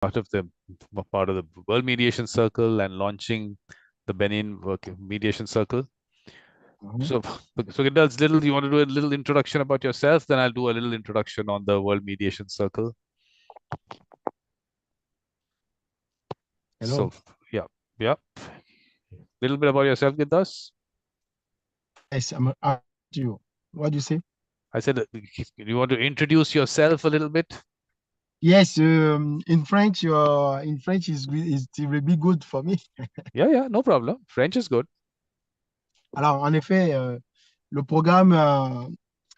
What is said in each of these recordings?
part of the World Mediation Circle and launching the Benin Mediation Circle. Mhm. So, Gildas, you want to do a little introduction about yourself? Then I'll do a little introduction on the World Mediation Circle. So, Hello. yeah, yeah. Little bit about yourself, Gildas. Yes, I'm you. What do you say? I said, you want to introduce yourself a little bit? Yes, in French it will be good for me. Yeah, yeah, no problem. French is good. Alors, en effet, le programme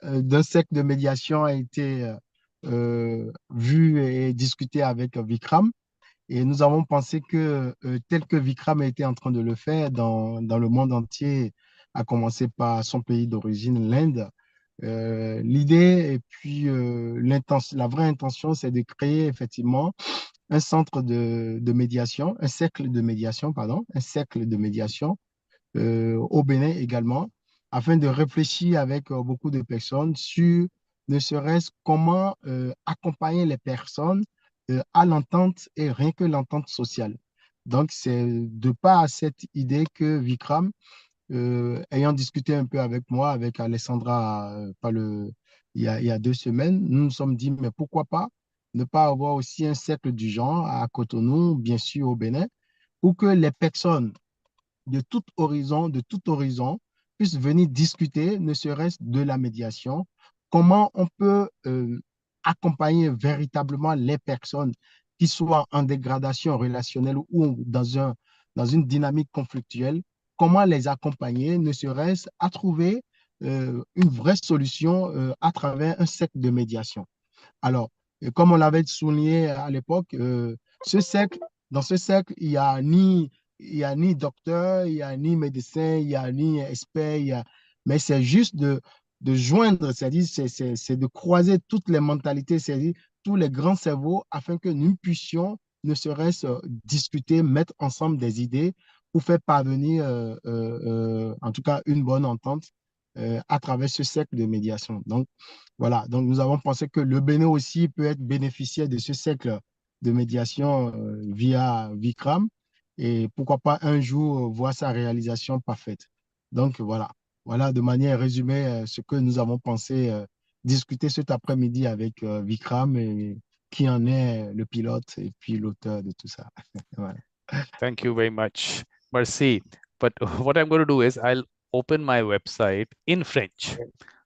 d'un cercle de médiation a été vu et discuté avec Vikram. Et nous avons pensé que, tel que Vikram a été en train de le faire dans le monde entier, à commencer par son pays d'origine, l'Inde, l'idée et puis la vraie intention, c'est de créer effectivement un centre de médiation, un cercle de médiation, pardon, un cercle de médiation au Bénin également, afin de réfléchir avec beaucoup de personnes sur ne serait-ce comment accompagner les personnes à l'entente et rien que l'entente sociale. Donc, c'est de par cette idée que Vikram, ayant discuté un peu avec moi, avec Alessandra, il y a 2 semaines, nous nous sommes dit, mais pourquoi pas ne pas avoir aussi un cercle du genre à Cotonou, bien sûr au Bénin, pour que les personnes de tout horizon, puissent venir discuter, ne serait-ce de la médiation, comment on peut accompagner véritablement les personnes qui soient en dégradation relationnelle ou dans une dynamique conflictuelle, comment les accompagner, ne serait-ce à trouver une vraie solution à travers un cercle de médiation. Alors, comme on l'avait souligné à l'époque, ce cercle, dans ce cercle, il y a ni docteur, il y a ni médecin, il y a ni expert, mais c'est juste de joindre, c'est-à-dire c'est de croiser toutes les mentalités, c'est-à-dire tous les grands cerveaux afin que nous puissions, ne serait-ce discuter, mettre ensemble des idées pour faire parvenir, en tout cas, une bonne entente à travers ce cercle de médiation. Donc, voilà, donc nous avons pensé que le Bénin aussi peut être bénéficiaire de ce cercle de médiation via Vikram et pourquoi pas un jour voir sa réalisation parfaite. Donc voilà, voilà de manière résumée ce que nous avons pensé discuter cet après-midi avec Vikram et qui en est le pilote et puis l'auteur de tout ça. Voilà. Thank you very much. Merci. But what I'm going to do is I'll open my website in French.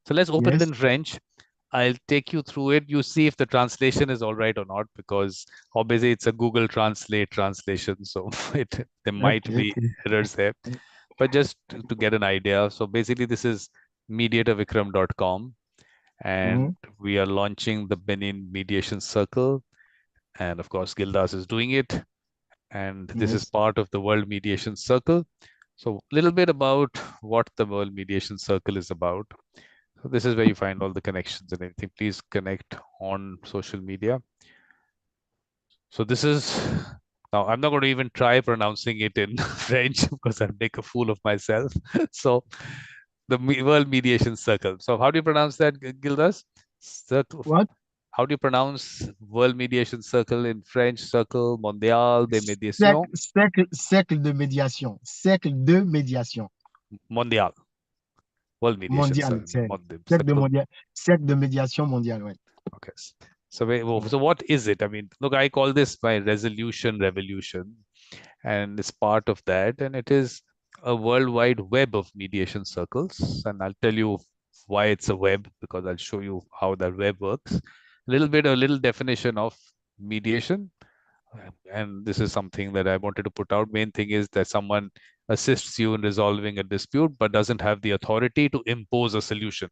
So let's open it Yes. in French. I'll take you through it. You see if the translation is all right or not, because obviously it's a Google Translate translation. So there might Okay, be okay. errors there. But just to get an idea. So basically this is mediatorvikram.com, and Mhm. we are launching the Benin Mediation Circle. And of course, Gildas is doing it. And this is Yes. part of the World Mediation Circle. So a little bit about what the World Mediation Circle is about. So this is where you find all the connections and everything. Please connect on social media. So this is, now I'm not going to even try pronouncing it in French because I'll make a fool of myself. So the World Mediation Circle. So how do you pronounce that, Gildas? Circle. What? How do you pronounce World Mediation Circle in French? Circle Mondial de Mediation. Cercle de médiation. Cercle de médiation. Mondial. World Mediation Mondial, Circle. c'est cercle Circle. cercle de médiation mondiale, ouais. Okay. So what is it? I mean, look, I call this my resolution revolution, and it's part of that, and it is a worldwide web of mediation circles. And I'll tell you why it's a web, because I'll show you how that web works. A little definition of mediation. And this is something that I wanted to put out. Main thing is that someone assists you in resolving a dispute, but doesn't have the authority to impose a solution.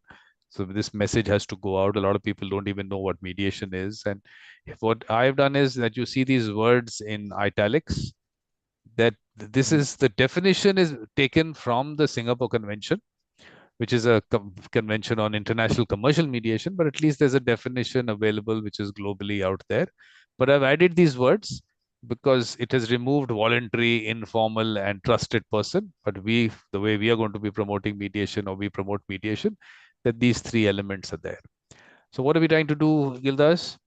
So this message has to go out. A lot of people don't even know what mediation is. And what I've done is that you see these words in italics, that this Mhm. is the definition is taken from the Singapore Convention, which is a convention on international commercial mediation, but at least there's a definition available which is globally out there. But I've added these words because it has removed voluntary, informal, and trusted person. But the way we are going to be promoting mediation, or we promote mediation, that these three elements are there. So what are we trying to do, Gildas?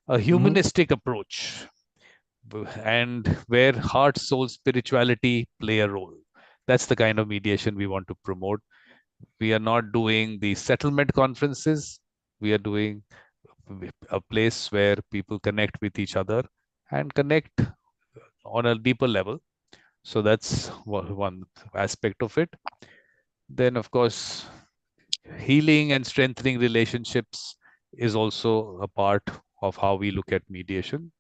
A Mhm. humanistic approach. and where heart, soul, spirituality play a role. That's the kind of mediation we want to promote. We are not doing the settlement conferences. We are doing a place where people connect with each other and connect on a deeper level. So that's one aspect of it. Then, of course, healing and strengthening relationships is also a part of how we look at mediation.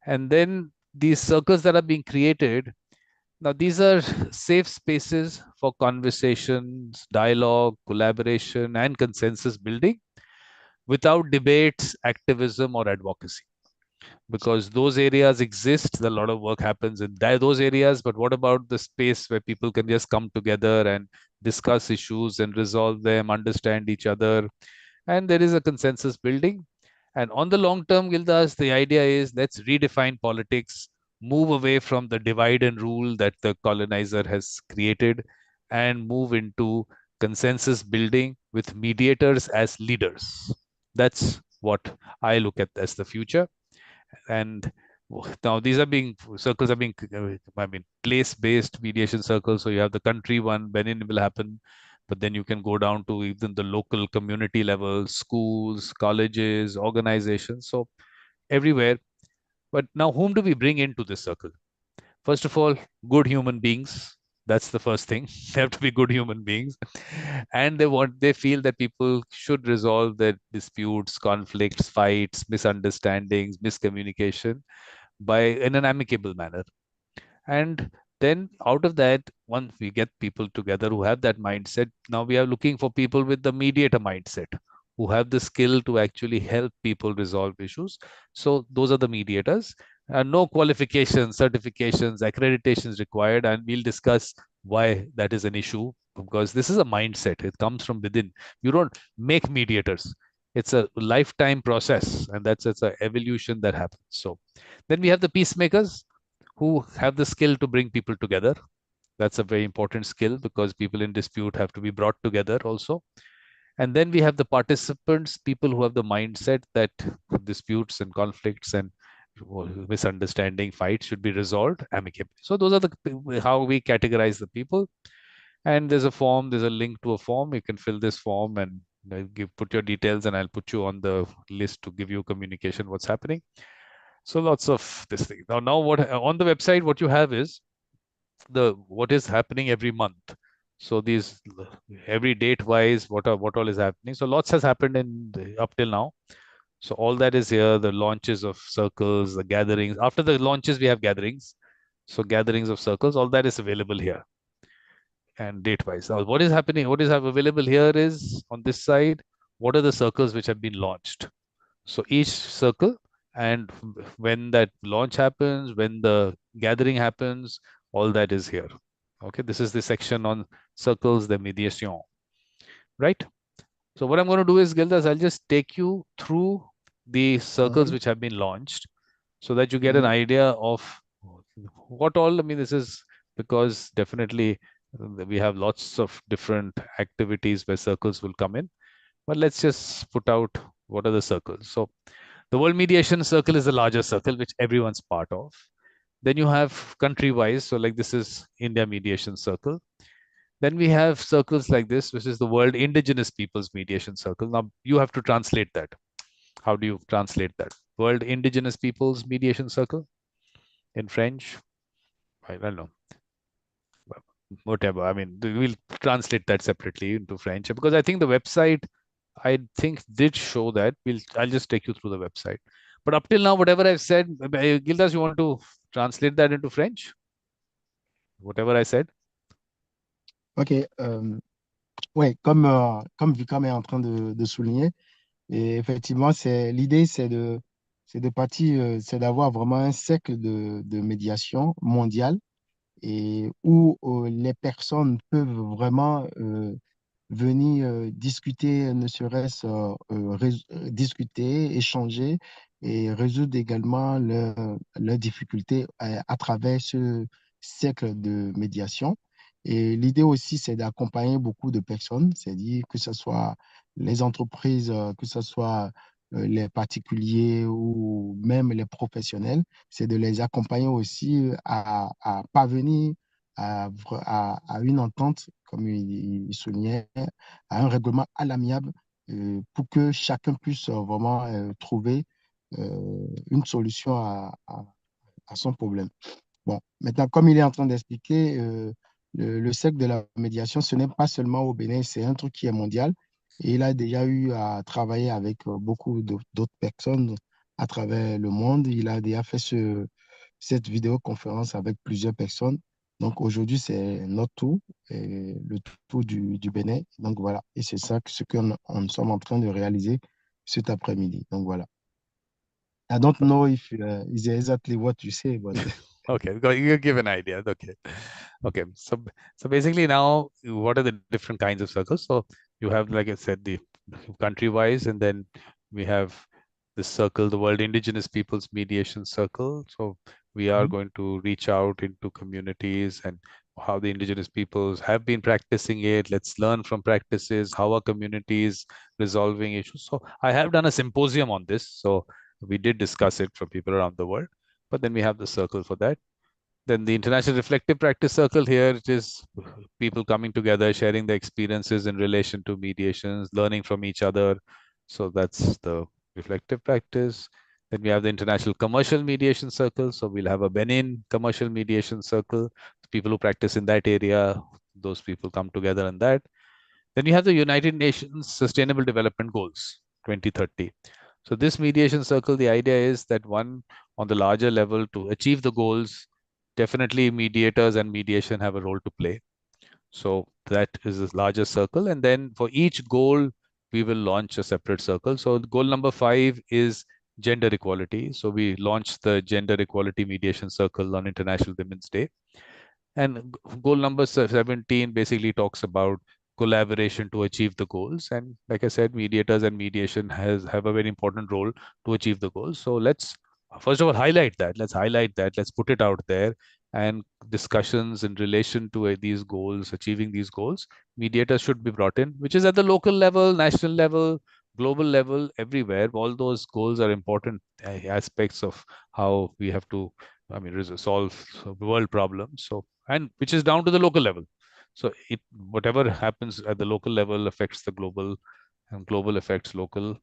And then these circles that are being created, now these are safe spaces for conversations, dialogue, collaboration, and consensus building without debates, activism, or advocacy. Because those areas exist, a lot of work happens in those areas. But what about the space where people can just come together and discuss issues and resolve them, understand each other, and there is a consensus building? And on the long term, Gildas, the idea is let's redefine politics, move away from the divide and rule that the colonizer has created, and move into consensus building with mediators as leaders. That's what I look at as the future. And now these are being circles are being I mean place based mediation circles. So you have the country one, Benin will happen, but then you can go down to even the local community level, schools, colleges, organizations, so everywhere. But now whom do we bring into this circle? First of all, good human beings. That's the first thing. They have to be good human beings. And they feel that people should resolve their disputes, conflicts, fights, misunderstandings, miscommunication by in an amicable manner. And then out of that, once we get people together who have that mindset, now we are looking for people with the mediator mindset, who have the skill to actually help people resolve issues. So those are the mediators. No qualifications, certifications, accreditations required, and we'll discuss why that is an issue, because this is a mindset. It comes from within. You don't make mediators. It's a lifetime process, and that's it's an evolution that happens. So then we have the peacemakers who have the skill to bring people together. That's a very important skill because people in dispute have to be brought together also. And then we have the participants, people who have the mindset that disputes and conflicts and misunderstanding, fights should be resolved amicably. So those are the how we categorize the people. And there's a form, there's a link to a form. You can fill this form and put your details, and I'll put you on the list to give you communication what's happening. So lots of this thing. Now what on the website, what you have is the what is happening every month. So these every date wise, what all is happening. So lots has happened up till now. So all that is here. The launches of circles, the gatherings. After the launches, we have gatherings. So gatherings of circles, all that is available here and date wise. Now, what is happening? What is available here is on this side. What are the circles which have been launched? So each circle, and when that launch happens, when the gathering happens, all that is here. Okay, this is the section on circles de mediation, right? So what I'm going to do is, Gildas, I'll just take you through the circles Mhm, which have been launched so that you get an mhm. idea of what all, I mean, this is because definitely we have lots of different activities where circles will come in. But let's just put out what are the circles. So the World Mediation Circle is the larger circle, which everyone's part of. Then you have country-wise. So like this is India Mediation Circle. Then we have circles like this, which is the World Indigenous Peoples Mediation Circle. Now you have to translate that. How do you translate that? World Indigenous Peoples Mediation Circle in French. I don't know. Whatever. I mean, we'll translate that separately into French because I think the website, I think, did show that. I'll just take you through the website. But up till now, whatever I've said, Gildas, you want to translate that into French? Whatever I said. OK. Ouais, comme Vikram est en train de souligner, et effectivement, l'idée, c'est de partir, c'est d'avoir vraiment un cercle de médiation mondiale et où les personnes peuvent vraiment venir discuter, ne serait-ce discuter, échanger et résoudre également leurs difficultés à travers ce cercle de médiation. Et l'idée aussi, c'est d'accompagner beaucoup de personnes, c'est-à-dire que ce soit les entreprises, que ce soit les particuliers ou même les professionnels, c'est de les accompagner aussi à parvenir à une entente, comme il soulignait, à un règlement à l'amiable pour que chacun puisse vraiment trouver une solution à son problème. Bon, maintenant, comme il est en train d'expliquer, le cercle de la médiation, ce n'est pas seulement au Bénin, c'est un truc qui est mondial. Et il a déjà eu à travailler avec beaucoup d'autres personnes à travers le monde. Il a déjà fait cette vidéoconférence avec plusieurs personnes. Donc aujourd'hui, c'est notre tour, et le tour du Bénin. Donc voilà, et c'est ça ce qu'on sommes en train de réaliser cet après-midi. Donc voilà. I don't know if is exactly what you say, but Okay, you give an idea. Okay. Okay. So basically now what are the different kinds of circles? So you have, like I said, the country wise, and then we have this circle, the World Indigenous Peoples Mediation Circle. So we are Mhm. going to reach out into communities and how the indigenous peoples have been practicing it. Let's learn from practices, how are communities resolving issues. So I have done a symposium on this. So we did discuss it from people around the world, but then we have the circle for that. Then the International Reflective Practice Circle, here it is people coming together, sharing their experiences in relation to mediations, learning from each other. So that's the reflective practice. Then we have the International Commercial Mediation Circle. So we'll have a Benin Commercial Mediation Circle. People who practice in that area, those people come together in that. Then you have the United Nations Sustainable Development Goals 2030. So this mediation circle, the idea is that one, on the larger level, to achieve the goals, definitely mediators and mediation have a role to play. So that is a larger circle. And then for each goal, we will launch a separate circle. So goal number 5 is gender equality. So we launched the Gender Equality Mediation Circle on International Women's Day. And goal number 17 basically talks about collaboration to achieve the goals. And like I said, mediators and mediation have a very important role to achieve the goals. So let's first of all highlight that. Let's highlight that. Let's put it out there. And discussions in relation to these goals, achieving these goals, mediators should be brought in, which is at the local level, national level, global level, everywhere. All those goals are important aspects of how we have to, I mean, solve world problems. So, and which is down to the local level. So it, whatever happens at the local level affects the global, and global affects local.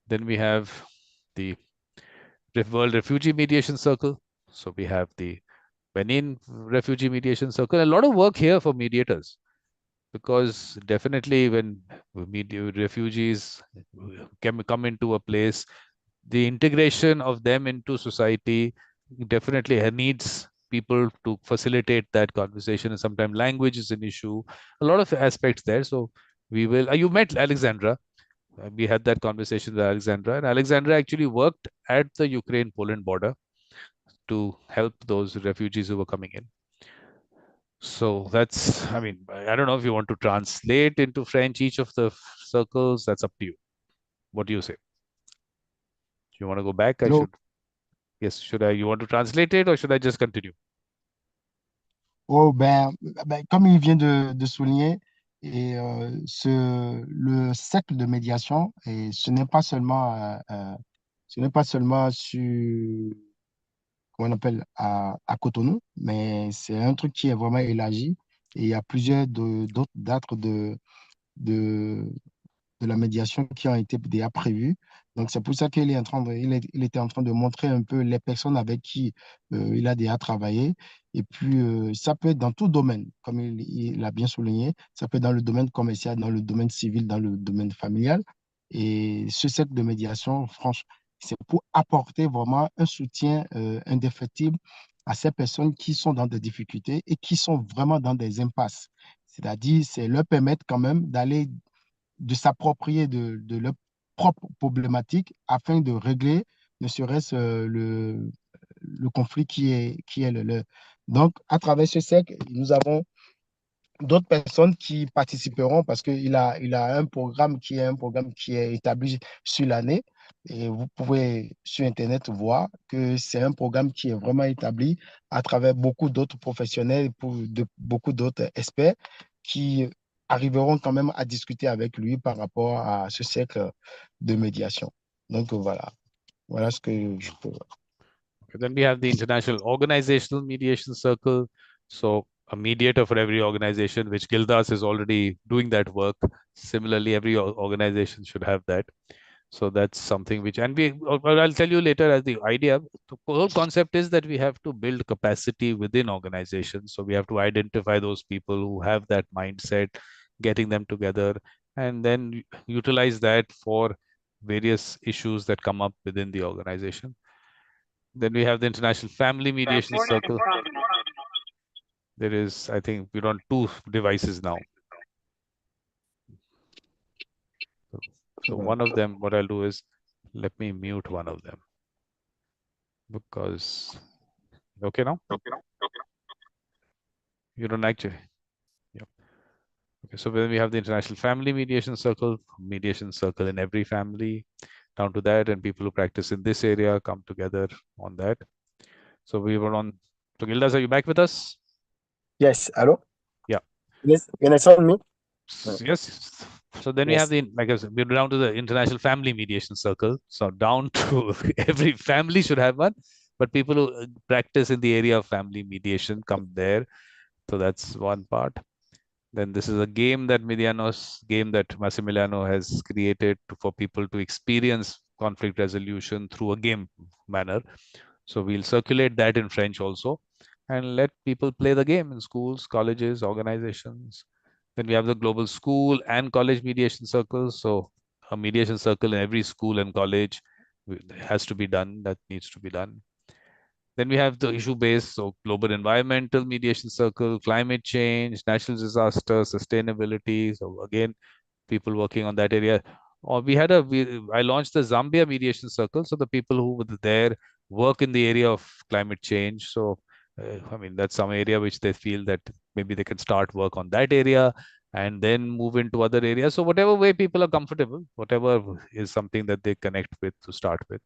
Then we have the World Refugee Mediation Circle. So we have the Benin Refugee Mediation Circle. A lot of work here for mediators, because definitely when refugees can come into a place, the integration of them into society definitely needs people to facilitate that conversation, and sometimes language is an issue, a lot of aspects there. So we will, you met Alexandra. We had that conversation with Alexandra, and Alexandra actually worked at the Ukraine Poland border to help those refugees who were coming in. So that's, I mean, I don't know if you want to translate into French each of the circles, that's up to you. What do you say? Do you want to go back? I Hello. should, yes, should I, you want to translate it or should I just continue? Oh, comme il vient de souligner, le cercle de médiation, et ce n'est pas seulement comment on appelle, à Cotonou, mais c'est un truc qui est vraiment élargi. Et il y a plusieurs d'autres dates de, de la médiation qui ont été déjà prévues. Donc, c'est pour ça qu'il est en train il était en train de montrer un peu les personnes avec qui il a déjà travaillé. Et puis, ça peut être dans tout domaine, comme il a bien souligné. Ça peut être dans le domaine commercial, dans le domaine civil, dans le domaine familial. Et ce cercle de médiation, franchement, c'est pour apporter vraiment un soutien indéfectible à ces personnes qui sont dans des difficultés et qui sont vraiment dans des impasses. C'est-à-dire, c'est leur permettre quand même d'aller de s'approprier de leurs propres problématiques afin de régler ne serait-ce le conflit qui est le leur. Donc, à travers ce cercle, nous avons d'autres personnes qui participeront parce il a un programme qui est établi sur l'année. Et vous pouvez sur Internet voir que c'est un programme qui est vraiment établi à travers beaucoup d'autres professionnels, beaucoup d'autres experts qui arriveront quand même à discuter avec lui par rapport à ce cercle de médiation. Donc voilà ce que je peux. Okay, then we have the International Organizational Mediation Circle. So a mediator for every organization, which Gildas is already doing that work. Similarly, every organization should have that. So that's something which, and I'll tell you later as the idea. The whole concept is that we have to build capacity within organizations. So we have to identify those people who have that mindset, getting them together, and then utilize that for various issues that come up within the organization. Then we have the International Family Mediation Circle. There is, I think, we're on 2 devices now. So one of them, what I'll do is, let me mute one of them. Because, okay now? You don't actually. Yeah. Okay, so then we have the International Family Mediation Circle in every family, down to that, and people who practice in this area come together on that. So we were on. So Gildas, are you back with us? Yes, hello? Yeah. Yes, you understand me? Yes. So then we have Yes. the, like I said, we're down to the International Family Mediation Circle. So down to every family should have one, but people who practice in the area of family mediation come there. So that's one part. Then this is a game that Massimiliano has created for people to experience conflict resolution through a game manner. So we'll circulate that in French also and let people play the game in schools, colleges, organizations. Then we have the global school and college mediation circles. So a mediation circle in every school and college has to be done. That needs to be done. Then we have the issue based, so global environmental mediation circle, climate change, natural disaster, sustainability. So again, people working on that area. Or I launched the Zambia mediation circle. So the people who were there work in the area of climate change. So I mean, that's some area which they feel that maybe they can start work on that area and then move into other areas. So whatever way people are comfortable, whatever is something that they connect with to start with.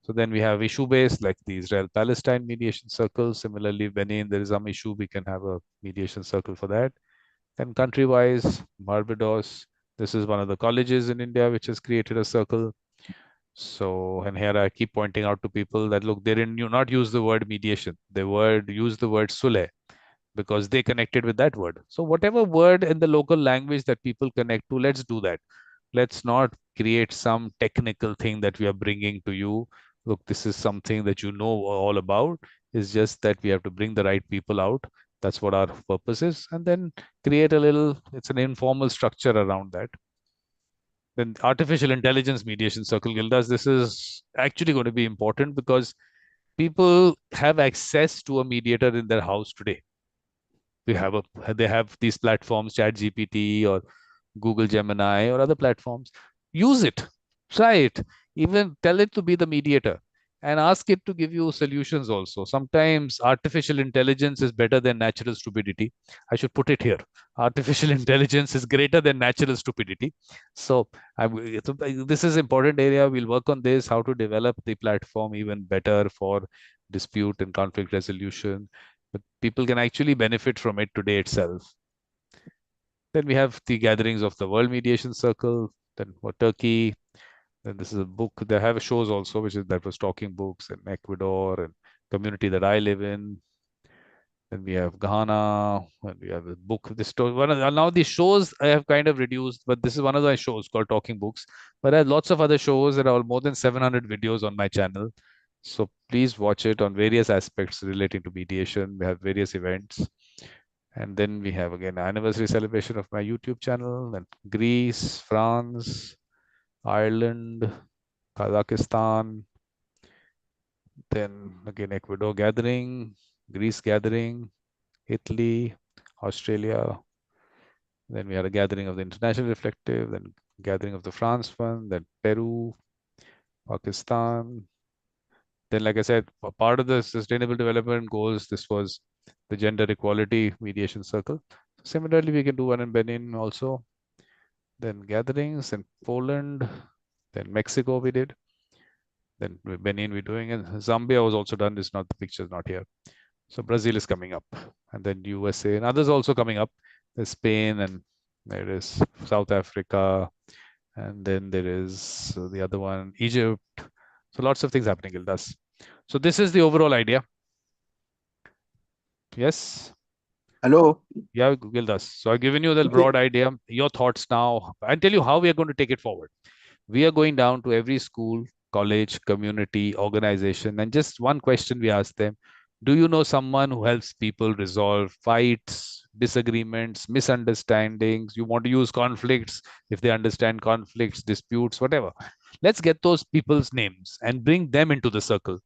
So then we have issue-based, like the Israel-Palestine mediation circle. Similarly, Benin, there is some issue, we can have a mediation circle for that. Then country-wise, Barbados, this is one of the colleges in India which has created a circle. So, and here I keep pointing out to people that, look, they didn't not use the word mediation. They use the word sulh because they connected with that word. So whatever word in the local language that people connect to, let's do that. Let's not create some technical thing that we are bringing to you. Look, this is something that you know all about. It's just that we have to bring the right people out. That's what our purpose is. And then create it's an informal structure around that. Then artificial intelligence mediation circle, Gildas, this is actually going to be important because people have access to a mediator in their house today. They have these platforms, Chat GPT or Google Gemini or other platforms. Use it, try it, even tell it to be the mediator and ask it to give you solutions also. Sometimes artificial intelligence is better than natural stupidity. I should put it here. Artificial intelligence is greater than natural stupidity. So, this is important area. We'll work on this, how to develop the platform even better for dispute and conflict resolution. But people can actually benefit from it today itself. Then we have the gatherings of the World Mediation Circle, then for Turkey. Then this is a book. They have shows also, that was talking books in Ecuador and community that I live in. Then we have Ghana, and we have a book. Now these shows I have kind of reduced, but this is one of the shows called Talking Books. But I have lots of other shows. There are more than 700 videos on my channel. So please watch it on various aspects relating to mediation. We have various events. And then we have again anniversary celebration of my YouTube channel, then Greece, France, Ireland, Kazakhstan, then again Ecuador gathering, Greece gathering, Italy, Australia. Then we had a gathering of the International Reflective, then gathering of the France one, then Peru, Pakistan. Then, like I said, part of the Sustainable Development Goals, this was the Gender Equality Mediation Circle. Similarly, we can do one in Benin also. Then gatherings in Poland, then Mexico we did. Then Benin we're doing, and Zambia was also done. It's not, the picture's not here. So Brazil is coming up, and then USA and others also coming up. There's Spain, and there is South Africa, and then there is the other one, Egypt. So lots of things happening, Gildas. So this is the overall idea. Yes. Hello? Yeah, Gildas. So I've given you the Okay. broad idea. Your thoughts now. I'll tell you how we are going to take it forward. We are going down to every school, college, community, organization, and just one question we ask them: do you know someone who helps people resolve fights, disagreements, misunderstandings? You want to use conflicts if they understand conflicts, disputes, whatever. Let's get those people's names and bring them into the circle.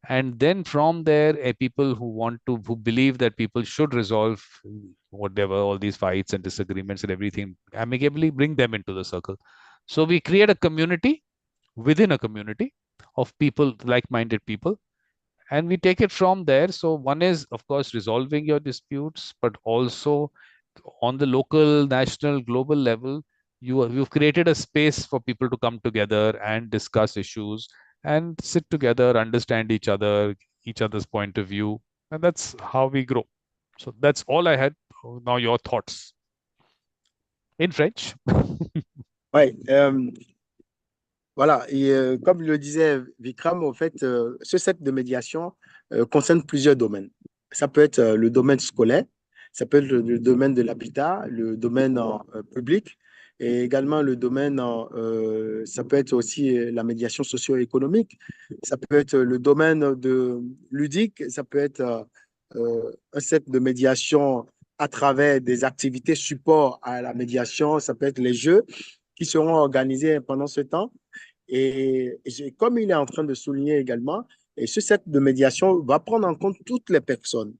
And then from there, people who believe that people should resolve whatever, all these fights and disagreements and everything amicably, bring them into the circle. So we create a community within a community of people, like-minded people, and we take it from there. So one is, of course, resolving your disputes, but also on the local, national, global level, you've created a space for people to come together and discuss issues and sit together, understand each other's point of view, and that's how we grow. So that's all I had. Now your thoughts in French. Ouais, voilà, et comme le disait Vikram, en fait, ce set de médiation concerne plusieurs domaines. Ça peut être le domaine scolaire, ça peut être le domaine de l'habitat, le domaine public, et également le domaine, ça peut être aussi la médiation socio-économique, ça peut être le domaine de ludique, ça peut être un set de médiation à travers des activités support à la médiation, ça peut être les jeux qui seront organisés pendant ce temps. Et comme il est en train de souligner également, et ce set de médiation va prendre en compte toutes les personnes.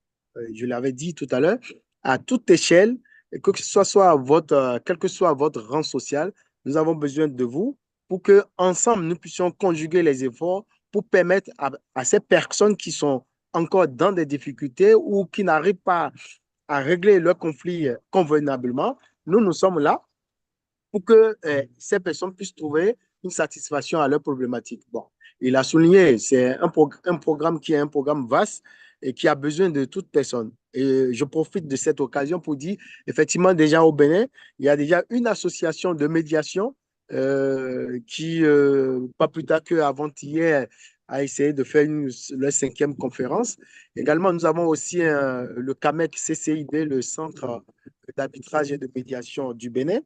Je l'avais dit tout à l'heure, à toute échelle, et que ce soit votre, quel que soit votre rang social, nous avons besoin de vous pour que ensemble nous puissions conjuguer les efforts pour permettre à ces personnes qui sont encore dans des difficultés ou qui n'arrivent pas à régler leurs conflits convenablement. Nous sommes là pour que ces personnes puissent trouver une satisfaction à leurs problématiques. Bon, il a souligné, c'est un programme qui est un programme vaste et qui a besoin de toute personne. Et je profite de cette occasion pour dire, effectivement, déjà au Bénin, il y a déjà une association de médiation qui, pas plus tard qu'avant-hier, a essayé de faire leur cinquième conférence. Également, nous avons aussi le CAMEC CCIB, le Centre d'arbitrage et de médiation du Bénin,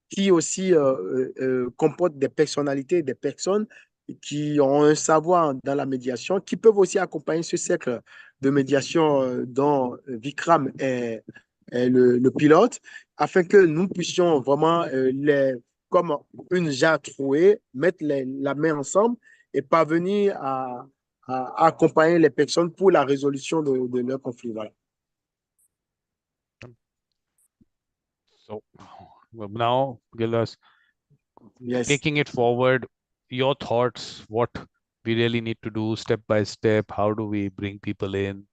qui aussi comporte des personnalités, des personnes qui ont un savoir dans la médiation, qui peuvent aussi accompagner ce cercle de médiation dont Vikram est le pilote, afin que nous puissions vraiment, comme une jarre trouée, mettre la main ensemble et parvenir à accompagner les personnes pour la résolution de leurs conflits. Voilà. So now, Gildas, Yes. taking it forward, your thoughts, what we really need to do step by step, how do we bring people in?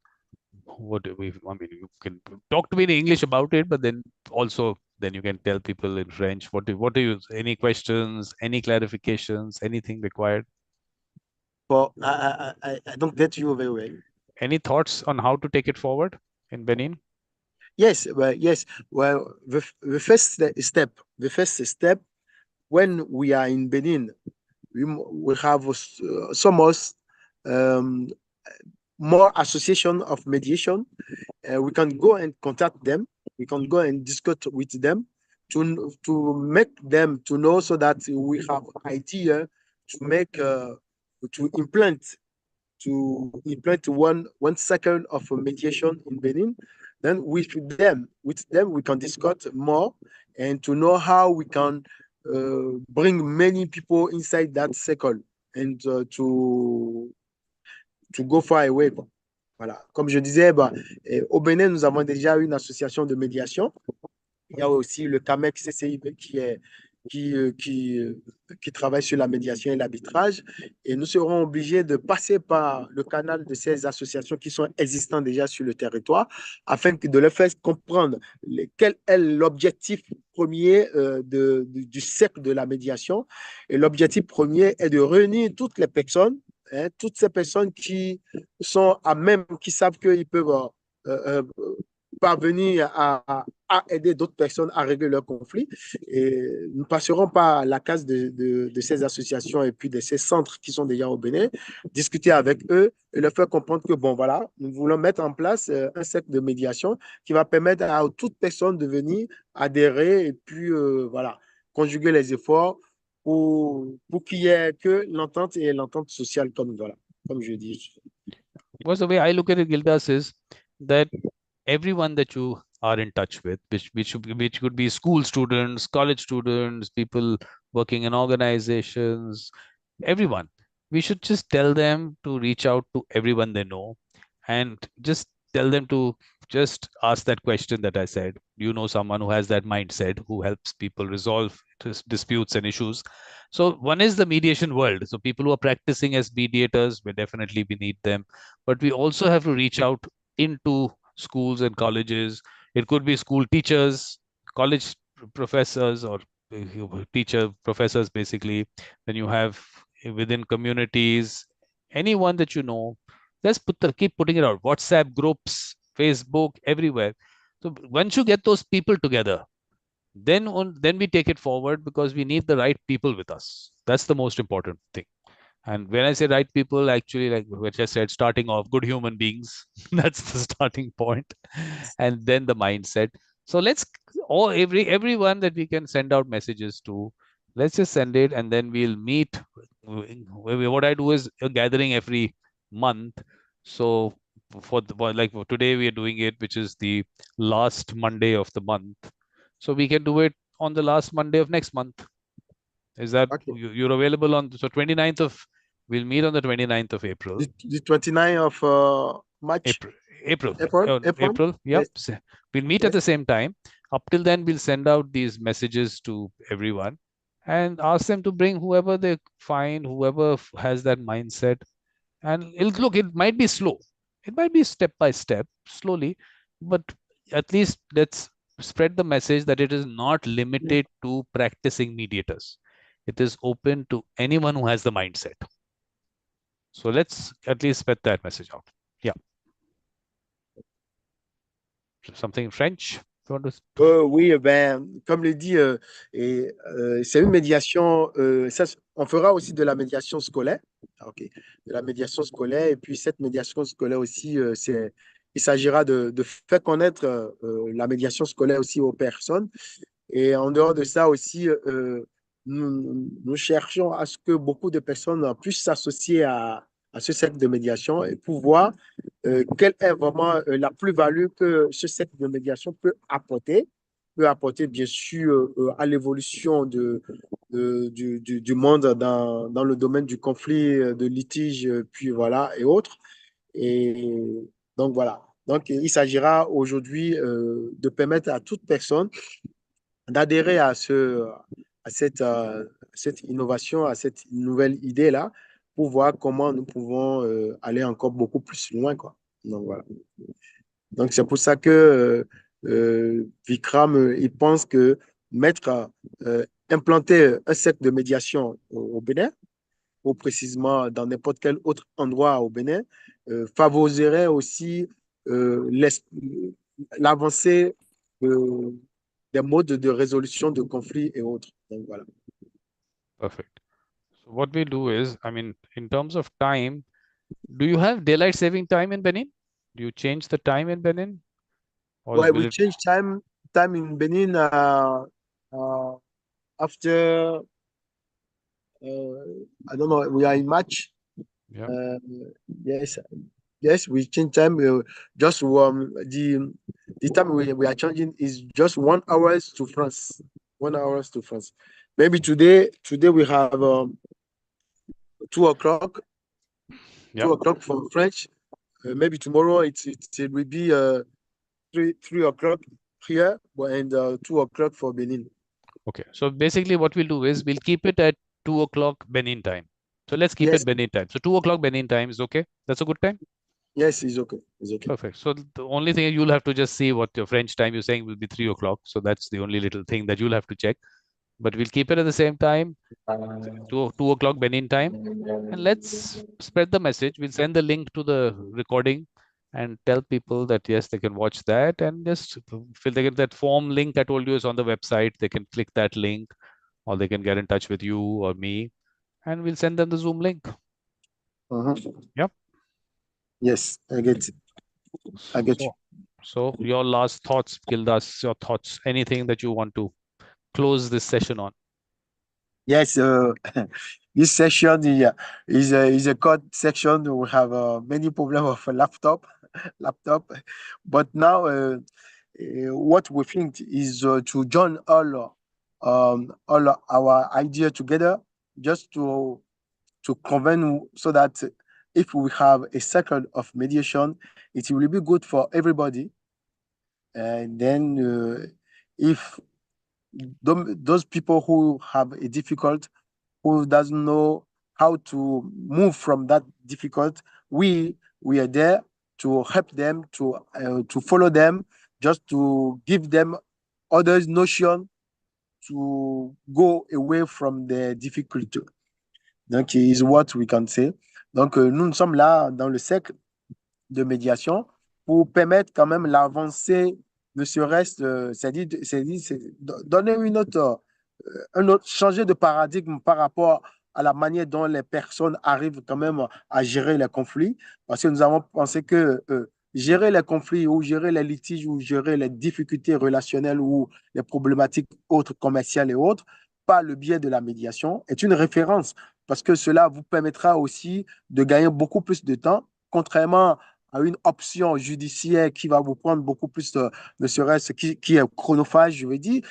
What do we, I mean, you can talk to me in English about it, but then also then you can tell people in French. What do you, any questions, any clarifications, anything required? But I don't get you very well. Any thoughts on how to take it forward in Benin? Yes, well, yes. Well, the first step when we are in Benin, we have some um, more association of mediation. We can go and contact them. We can go and discuss with them to make them to know so that we have idea to make to implement one cycle of mediation in Benin. Then with them we can discuss more and to know how we can bring many people inside that cycle and to go far away. Voilà. Comme je disais, bah, au Bénin, nous avons déjà une association de médiation. Il y a aussi le CAMEC CCIB qui travaille sur la médiation et l'arbitrage. Et nous serons obligés de passer par le canal de ces associations qui sont existantes déjà sur le territoire afin de leur faire comprendre quel est l'objectif premier du cercle de la médiation. Et l'objectif premier est de réunir toutes les personnes, toutes ces personnes qui sont à même, qui savent qu'ils peuvent parvenir à aider d'autres personnes à régler leurs conflits. Et nous ne passerons pas la case de ces associations et puis de ces centres qui sont déjà au Bénin, discuter avec eux et leur faire comprendre que, bon, voilà, nous voulons mettre en place un cercle de médiation qui va permettre à toute personne de venir adhérer et puis, voilà, conjuguer les efforts pour qu'il y ait que l'entente et l'entente sociale, comme, voilà, comme je dis. Because the way I look at it, Gildas, is that everyone that you are in touch with, which could be school students, college students, people working in organizations, everyone, we should just tell them to reach out to everyone they know and just tell them to just ask that question that I said. You know, someone who has that mindset, who helps people resolve disputes and issues. So one is the mediation world. So people who are practicing as mediators, we definitely we need them, but we also have to reach out into schools and colleges. It could be school teachers, college professors, or teacher professors basically. Then you have within communities, anyone that you know, just keep putting it out. WhatsApp groups, Facebook, everywhere. So once you get those people together, then we take it forward because we need the right people with us. That's the most important thing. And when I say right people, actually, like what I said, starting off, good human beings. That's the starting point, and then the mindset. So let's all everyone that we can send out messages to, let's just send it, and then we'll meet. What I do is a gathering every month. So for today we are doing it, which is the last Monday of the month. So we can do it on the last Monday of next month. Is that Okay. you're available on so 29th of we'll meet on the 29th of April. The 29th of March, April. April. April. April. Yep. Yes, We'll meet at yes. the same time. Up till then, we'll send out these messages to everyone and ask them to bring whoever they find, whoever has that mindset. And it might be slow. It might be step by step, slowly, but at least let's spread the message that it is not limited to practicing mediators. It is open to anyone who has the mindset. So let's at least spread that message out. Yeah. Something in French? You want to... Oui, ben, comme le dit, c'est une médiation. On fera aussi de la médiation scolaire. Ah, OK. De la médiation scolaire. Et puis, cette médiation scolaire aussi, il s'agira de faire connaître la médiation scolaire aussi aux personnes. Et en dehors de ça aussi, nous cherchons à ce que beaucoup de personnes puissent s'associer à ce cercle de médiation et pouvoir quelle est vraiment la plus-value que ce cercle de médiation peut apporter bien sûr à l'évolution du monde dans le domaine du conflit, de litige, puis voilà, et autres. Et donc voilà. Donc il s'agira aujourd'hui de permettre à toute personne d'adhérer à cette innovation, à cette nouvelle idée-là, pour voir comment nous pouvons aller encore beaucoup plus loin, quoi. Donc, voilà. Donc, c'est pour ça que Vikram, il pense que implanter un cercle de médiation au Bénin, ou précisément dans n'importe quel autre endroit au Bénin, favoriserait aussi l'avancée des modes de résolution de conflits et autres. Donc, voilà. Perfect. So what we do is, I mean, in terms of time, do you have daylight saving time in Benin? Do you change the time in Benin? Or Well, will we it... change time in Benin uh, after I don't know. We are in March. Yeah. Uh, yes, yes. We change time. Just the time we are changing is just 1 hours to France. 1 hours to France. Maybe today we have 2 o'clock. Yeah. 2 o'clock from French. Maybe tomorrow it will be three o'clock here and 2 o'clock for Benin. Okay. So basically what we'll do is we'll keep it at 2 o'clock Benin time. So let's keep Yes, it Benin time. So 2 o'clock Benin time is okay. That's a good time. yes, it's okay. It's okay. Perfect. So the only thing you'll have to just see what your French time you're saying will be 3 o'clock. So that's the only little thing that you'll have to check. But we'll keep it at the same time, 2 o'clock Benin time. And let's spread the message. We'll send the link to the recording and tell people that yes, they can watch that, and just fill they get that form link I told you is on the website. They can click that link, or they can get in touch with you or me, and we'll send them the Zoom link. Yep. Yes, I get it. I get you. So your last thoughts, Gildas, your thoughts, anything that you want to close this session on? Yes, this section is a code section. We have many problems of a laptop, but now what we think is to join all our idea together, just to convene so that if we have a circle of mediation, it will be good for everybody. And then if those people who have a difficult, who doesn't know how to move from that difficult, we are there to help them, to follow them, just to give them others notion to go away from the difficulty. Donc, is what we can say. Donc, nous sommes là dans le cercle de médiation pour permettre quand même l'avancée, ne serait-ce, donner un autre, changer de paradigme par rapport à la manière dont les personnes arrivent quand même à gérer les conflits. Parce que nous avons pensé que gérer les conflits ou gérer les litiges ou gérer les difficultés relationnelles ou les problématiques autres, commerciales et autres, par le biais de la médiation, est une référence parce que cela vous permettra aussi de gagner beaucoup plus de temps, contrairement à une option judiciaire qui va vous prendre beaucoup plus, ne serait-ce qui est chronophage, je veux dire,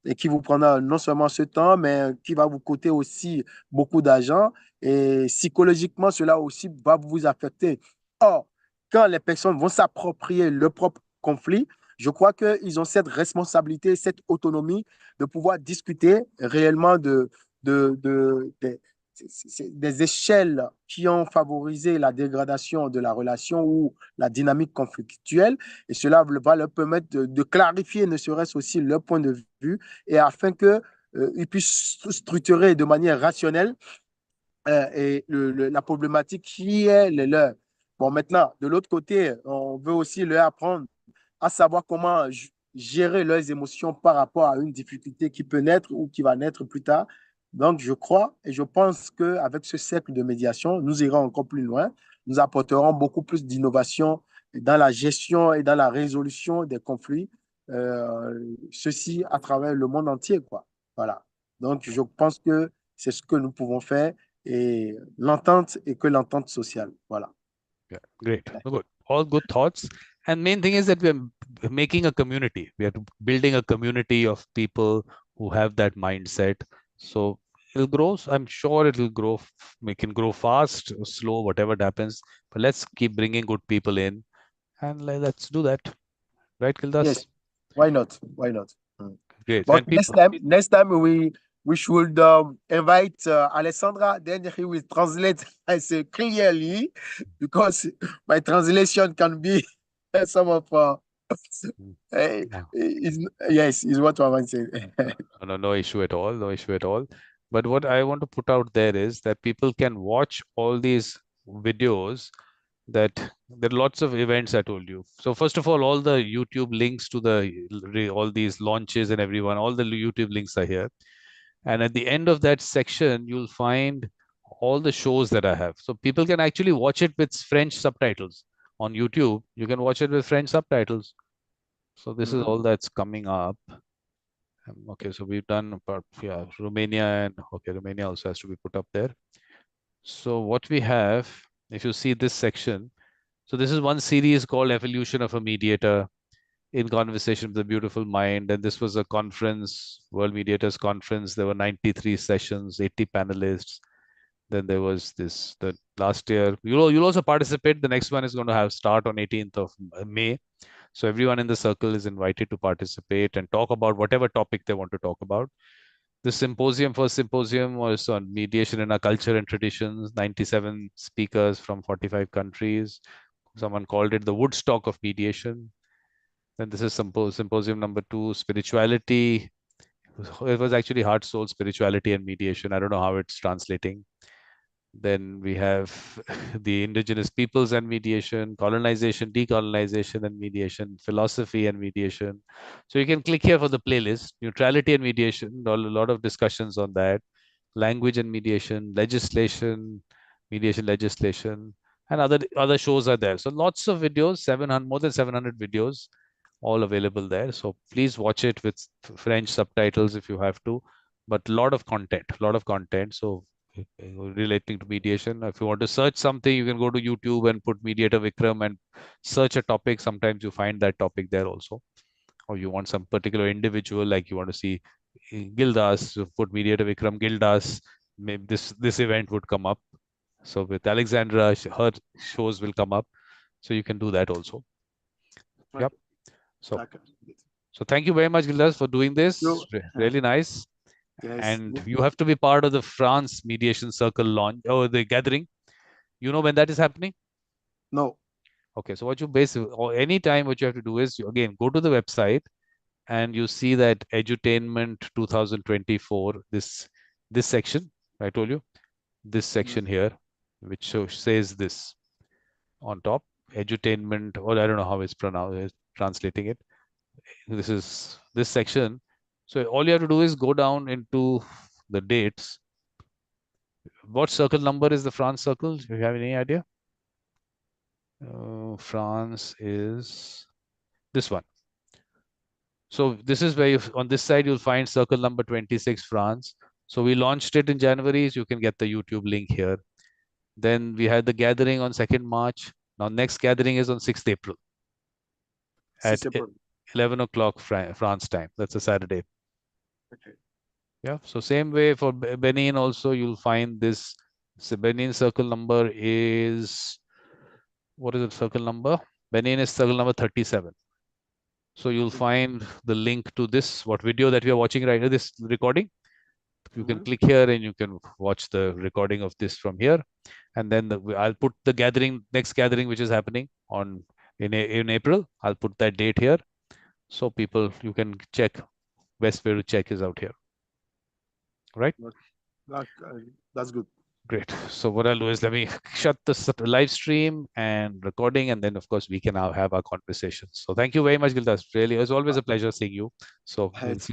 et qui vous prendra non seulement ce temps, mais qui va vous coûter aussi beaucoup d'argent. Et psychologiquement, cela aussi va vous affecter. Or, quand les personnes vont s'approprier leur propre conflit, je crois qu'ils ont cette responsabilité, cette autonomie de pouvoir discuter réellement des échelles qui ont favorisé la dégradation de la relation ou la dynamique conflictuelle. Et cela va leur permettre de clarifier, ne serait-ce aussi leur point de vue, et afin qu'ils puissent structurer de manière rationnelle et la problématique qui est le leur. Bon, maintenant, de l'autre côté, on veut aussi leur apprendre à savoir comment gérer leurs émotions par rapport à une difficulté qui peut naître ou qui va naître plus tard. Donc, je crois et je pense qu'avec ce cercle de médiation, nous irons encore plus loin. Nous apporterons beaucoup plus d'innovation dans la gestion et dans la résolution des conflits, ceci à travers le monde entier, quoi. Voilà. Donc, je pense que c'est ce que nous pouvons faire et l'entente et que l'entente sociale. Voilà. Yeah, great. Good. All good thoughts. And main thing is that we're making a community. We are building a community of people who have that mindset. So it'll grow. I'm sure it will grow. We can grow fast or slow, whatever it happens. But let's keep bringing good people in, and let's do that. Right, Gildas? Yes. Why not? Why not? Great. But And people, next time we should invite Alessandra. Then he will translate as clearly because my translation can be some of yes, is what I want to say. no issue at all. No issue at all. But what I want to put out there is that people can watch all these videos, that there are lots of events I told you. So first of all the YouTube links to all these launches and everyone, all the YouTube links are here. And at the end of that section, you'll find all the shows that I have. So people can actually watch it with French subtitles on YouTube. You can watch it with French subtitles. So this is all that's coming up. Okay, so we've done Romania, and okay, Romania also has to be put up there. So what we have, if you see this section, so this is one series called Evolution of a Mediator, in conversation with the beautiful mind. And this was a conference, World Mediators Conference. There were 93 sessions, 80 panelists. Then there was the last year. You'll also participate. The next one is going to have start on 18th of May. So everyone in the circle is invited to participate and talk about whatever topic they want to talk about. The first symposium was on mediation in our culture and traditions, 97 speakers from 45 countries. Someone called it the Woodstock of mediation. Then this is symposium number 2, spirituality. It was actually heart, soul, spirituality, and mediation. I don't know how it's translating. Then we have the indigenous peoples and mediation, colonization, decolonization and mediation, philosophy and mediation. So you can click here for the playlist, neutrality and mediation, a lot of discussions on that, language and mediation, legislation, mediation legislation, and other shows are there. So lots of videos, 700, more than 700 videos, all available there. So please watch it with French subtitles if you have to, but a lot of content, a lot of content. So relating to mediation, if you want to search something, you can go to YouTube and put Mediator Vikram and search a topic. Sometimes you find that topic there also. Or you want some particular individual, like you want to see Gildas, you put Mediator Vikram Gildas, maybe this event would come up. So with Alexandra, her shows will come up. So you can do that also. Yep. So, so thank you very much, Gildas, for doing this. Really nice. Yes. And you have to be part of the France Mediation Circle launch or the gathering. You know when that is happening? No. Okay, so what you basically, or any time what you have to do is you, again, go to the website and you see that edutainment 2024, this section, I told you, this section here, which says this on top, edutainment, or I don't know how it's pronounced, translating it. This is this section. So all you have to do is go down into the dates. What circle number is the France circle? Do you have any idea? France is this one. So this is where on this side you'll find circle number 26 France. So we launched it in January. So you can get the YouTube link here. Then we had the gathering on 2nd March. Now next gathering is on 6th April at 11 o'clock France time. That's a Saturday. Okay. Yeah. So same way for Benin also you'll find this. So Benin circle number is, what is the circle number? Benin is circle number 37. So you'll find the link to this, what video that we are watching right now, this recording. You can click here and you can watch the recording of this from here. And then I'll put the next gathering, which is happening in April. I'll put that date here. So people, you can check, best way to check is out here. Right? That's good. Great. So what I'll do is let me shut the live stream and recording, and then of course we can now have our conversation. So thank you very much, Gildas. Really, it was always a pleasure seeing you. So we'll see.